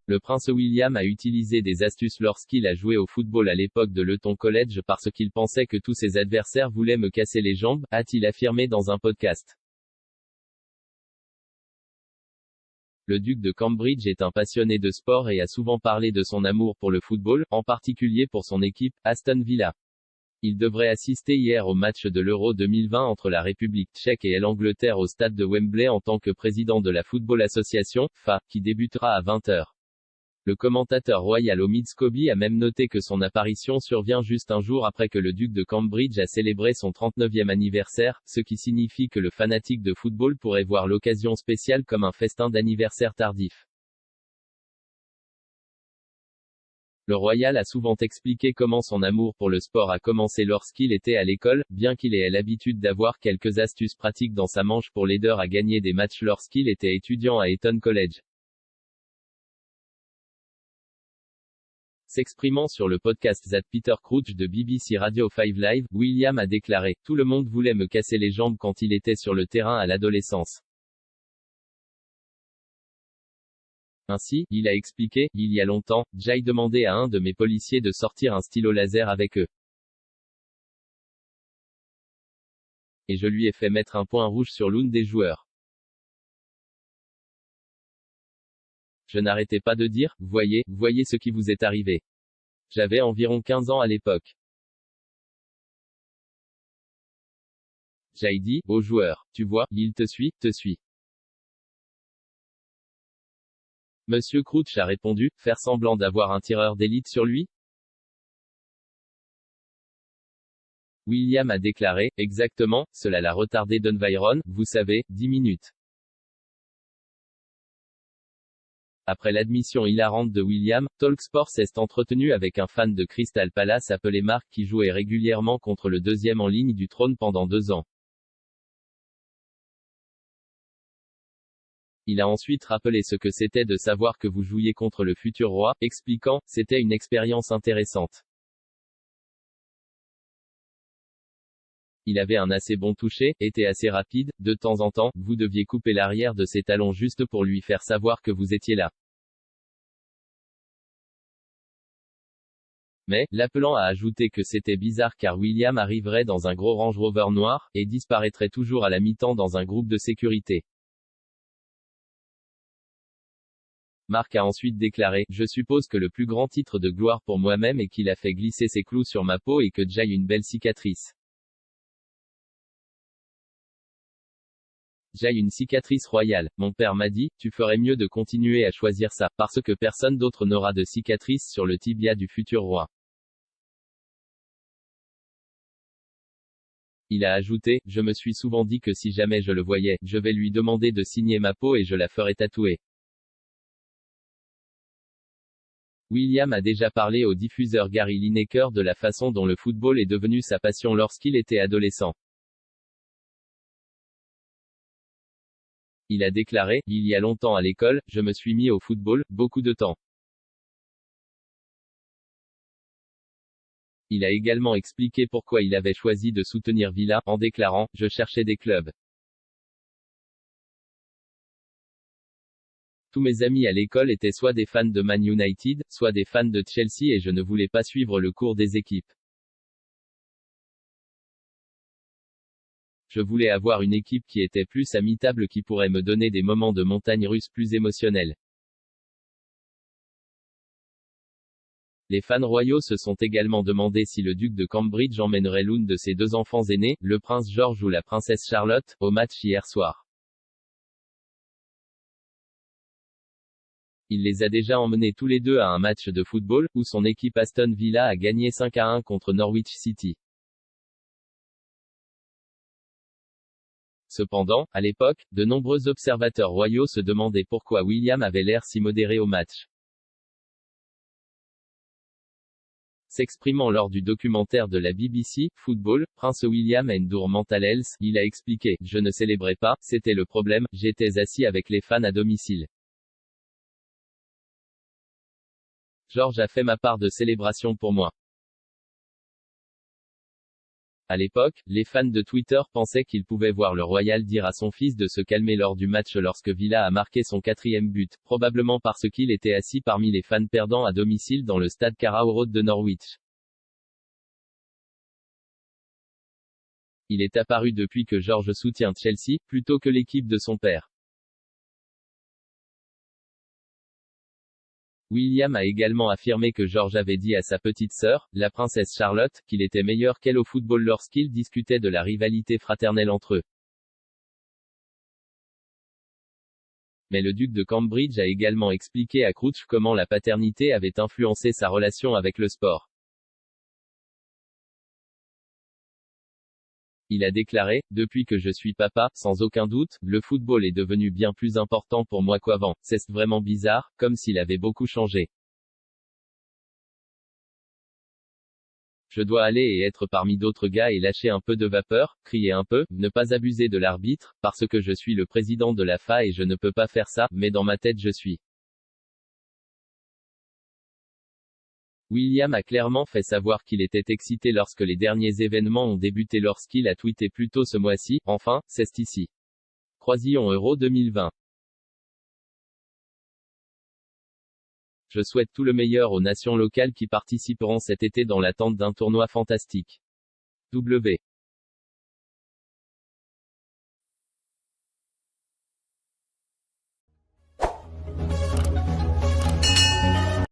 Le prince William a utilisé des astuces lorsqu'il a joué au football à l'époque de l'Eton College parce qu'il pensait que tous ses adversaires voulaient me casser les jambes, a-t-il affirmé dans un podcast. Le duc de Cambridge est un passionné de sport et a souvent parlé de son amour pour le football, en particulier pour son équipe, Aston Villa. Il devrait assister hier au match de l'Euro 2020 entre la République tchèque et l'Angleterre au stade de Wembley en tant que président de la Football Association, FA, qui débutera à 20h. Le commentateur royal Omid Scobie a même noté que son apparition survient juste un jour après que le duc de Cambridge a célébré son 39e anniversaire, ce qui signifie que le fanatique de football pourrait voir l'occasion spéciale comme un festin d'anniversaire tardif. Le royal a souvent expliqué comment son amour pour le sport a commencé lorsqu'il était à l'école, bien qu'il ait l'habitude d'avoir quelques astuces pratiques dans sa manche pour l'aider à gagner des matchs lorsqu'il était étudiant à Eton College. S'exprimant sur le podcast That Peter Crouch de BBC Radio 5 Live, William a déclaré « Tout le monde voulait me casser les jambes quand il était sur le terrain à l'adolescence. Ainsi, il a expliqué, il y a longtemps, j'ai demandé à un de mes policiers de sortir un stylo laser avec eux. Et je lui ai fait mettre un point rouge sur l'une des joueurs. Je n'arrêtais pas de dire, voyez ce qui vous est arrivé. J'avais environ 15 ans à l'époque. J'ai dit, au joueur, tu vois, il te suit. Monsieur Crouch a répondu, faire semblant d'avoir un tireur d'élite sur lui? William a déclaré, exactement, cela l'a retardé d'environ, vous savez, 10 minutes. Après l'admission hilarante de William, Talksport s'est entretenu avec un fan de Crystal Palace appelé Mark qui jouait régulièrement contre le deuxième en ligne du trône pendant 2 ans. Il a ensuite rappelé ce que c'était de savoir que vous jouiez contre le futur roi, expliquant, c'était une expérience intéressante. Il avait un assez bon toucher, était assez rapide, de temps en temps, vous deviez couper l'arrière de ses talons juste pour lui faire savoir que vous étiez là. Mais, l'appelant a ajouté que c'était bizarre car William arriverait dans un gros Range Rover noir, et disparaîtrait toujours à la mi-temps dans un groupe de sécurité. Mark a ensuite déclaré, je suppose que le plus grand titre de gloire pour moi-même est qu'il a fait glisser ses clous sur ma peau et que j'ai une belle cicatrice. J'ai une cicatrice royale. Mon père m'a dit, tu ferais mieux de continuer à choisir ça, parce que personne d'autre n'aura de cicatrice sur le tibia du futur roi. Il a ajouté, je me suis souvent dit que si jamais je le voyais, je vais lui demander de signer ma peau et je la ferai tatouer. William a déjà parlé au diffuseur Gary Lineker de la façon dont le football est devenu sa passion lorsqu'il était adolescent. Il a déclaré, il y a longtemps à l'école, je me suis mis au football, beaucoup de temps. Il a également expliqué pourquoi il avait choisi de soutenir Villa, en déclarant, je cherchais des clubs. Tous mes amis à l'école étaient soit des fans de Man United, soit des fans de Chelsea et je ne voulais pas suivre le cours des équipes. Je voulais avoir une équipe qui était plus amicable qui pourrait me donner des moments de montagne russe plus émotionnels. Les fans royaux se sont également demandé si le duc de Cambridge emmènerait l'une de ses 2 enfants aînés, le prince George ou la princesse Charlotte, au match hier soir. Il les a déjà emmenés tous les deux à un match de football, où son équipe Aston Villa a gagné 5-1 contre Norwich City. Cependant, à l'époque, de nombreux observateurs royaux se demandaient pourquoi William avait l'air si modéré au match. S'exprimant lors du documentaire de la BBC, Football, Prince William Endur Mental Health, il a expliqué, je ne célébrais pas, c'était le problème, j'étais assis avec les fans à domicile. George a fait ma part de célébration pour moi. À l'époque, les fans de Twitter pensaient qu'ils pouvaient voir le Royal dire à son fils de se calmer lors du match lorsque Villa a marqué son 4e but, probablement parce qu'il était assis parmi les fans perdants à domicile dans le stade Carrow Road de Norwich. Il est apparu depuis que George soutient Chelsea, plutôt que l'équipe de son père. William a également affirmé que George avait dit à sa petite sœur, la princesse Charlotte, qu'il était meilleur qu'elle au football lorsqu'ils discutaient de la rivalité fraternelle entre eux. Mais le duc de Cambridge a également expliqué à Crouch comment la paternité avait influencé sa relation avec le sport. Il a déclaré, depuis que je suis papa, sans aucun doute, le football est devenu bien plus important pour moi qu'avant. C'est vraiment bizarre, comme s'il avait beaucoup changé. Je dois aller et être parmi d'autres gars et lâcher un peu de vapeur, crier un peu, ne pas abuser de l'arbitre, parce que je suis le président de la FA et je ne peux pas faire ça, mais dans ma tête je suis. William a clairement fait savoir qu'il était excité lorsque les derniers événements ont débuté lorsqu'il a tweeté plus tôt ce mois-ci, enfin, c'est ici. Croisillon Euro 2020. Je souhaite tout le meilleur aux nations locales qui participeront cet été dans l'attente d'un tournoi fantastique. W.